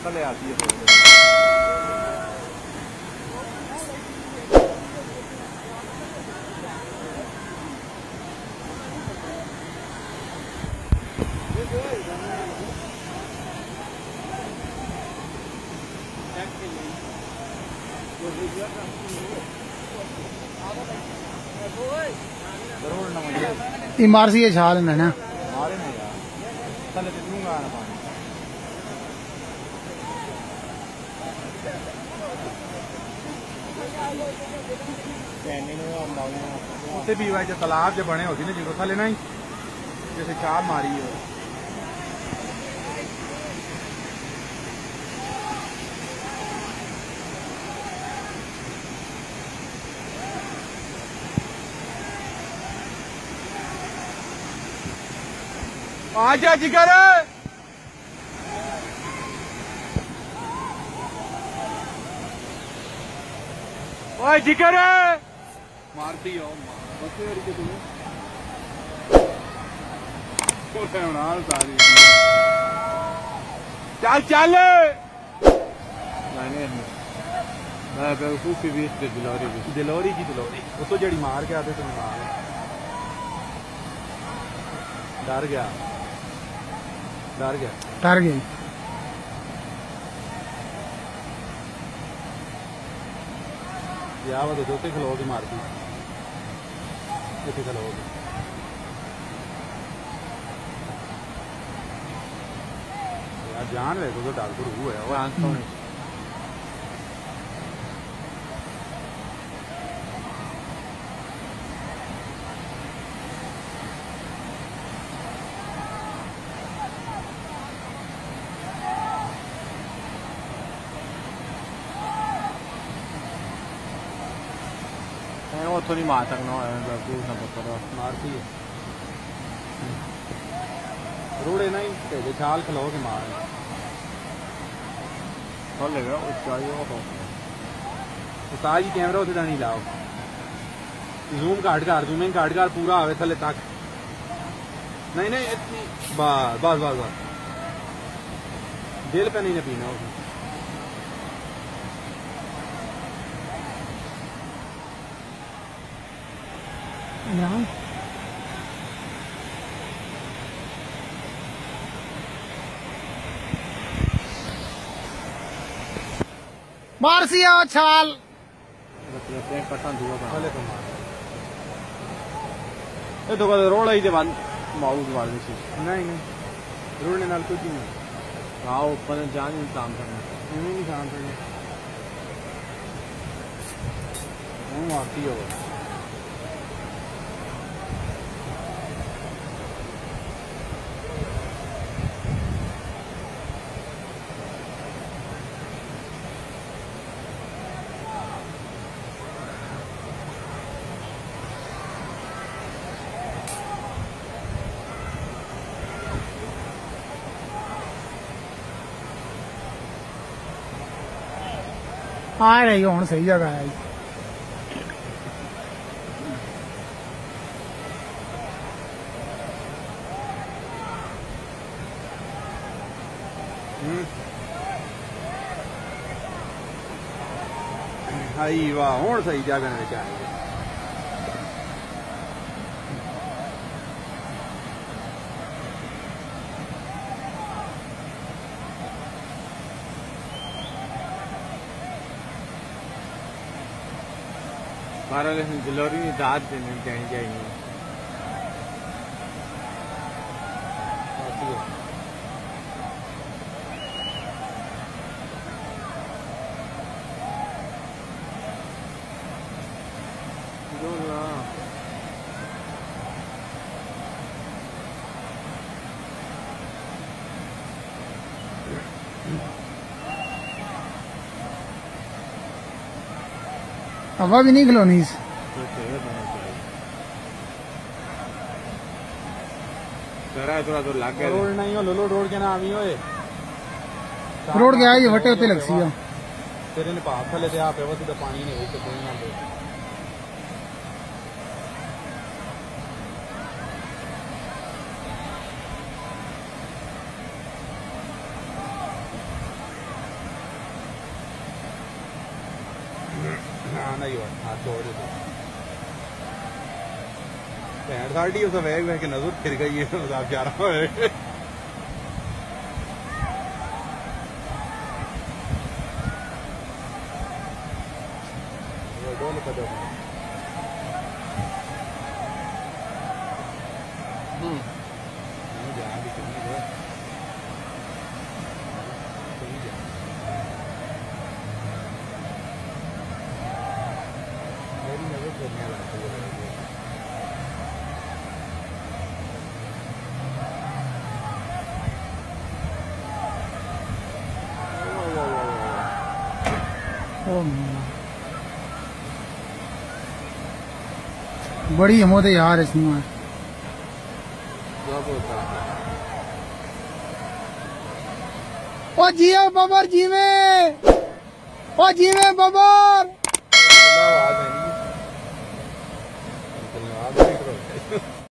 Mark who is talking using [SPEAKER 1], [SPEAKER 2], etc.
[SPEAKER 1] थले आती है
[SPEAKER 2] इमारसी ये छाल है ना
[SPEAKER 1] मारे नहीं यार थले तो दूंगा ना पानी उत्ते भी वह जो तालाब जो बने होती ना जिनको थले नहीं जैसे चार मारी हो आजा जिगर ओए जिगर मारती हो सारी चल चल बेवकूफी भी दिलोरी की दिलोरी वो तो जड़ी मार के आते तुम मार डर गया या वो तो खलो के मारती इतने खलो यार जान रहे तो डॉक्टर हुआ है वो आंखों में तो नहीं मार सकना ना पत्थर मारती है रोड़े नहीं छाल खलो के मार खोलेगा उतार ही कैमरा उसे नहीं लाओ जूम जूमिंग काट कर पूरा आवे थले तक नहीं इतनी बस दिल पे नहीं पीना उसमें
[SPEAKER 2] मारसिया छाल
[SPEAKER 1] तो रोड आई माऊ नहीं रोड नाल कुछ नहीं हाँ ऊपर जान नहीं काम करना नहीं काम करना आती हो
[SPEAKER 2] आ रही हूँ सही जगह है
[SPEAKER 1] आई वाह हूँ सही जगह में क्या हमारा दिलोरी दाद देने कहीं जाएंगे
[SPEAKER 2] हवा भी नहीं खिलौनी
[SPEAKER 1] थोड़ा तो लग गया रोड नहीं हो लोलो रोड के नाम ही होए
[SPEAKER 2] रोड के आई वटे होते लगसी है
[SPEAKER 1] तेरे ने पाप थले दे आप है वो तो पानी नहीं तो कोई ना दे आना ही हाँ छोड़ दे भैंस साड़ी उस वह वह के नजर फिर गई है आप जा रहा है डोल कदम
[SPEAKER 2] बड़ी हिम्मत है यार इसमें। ओ जिए बबर जीवे, ओ जीवे बबर।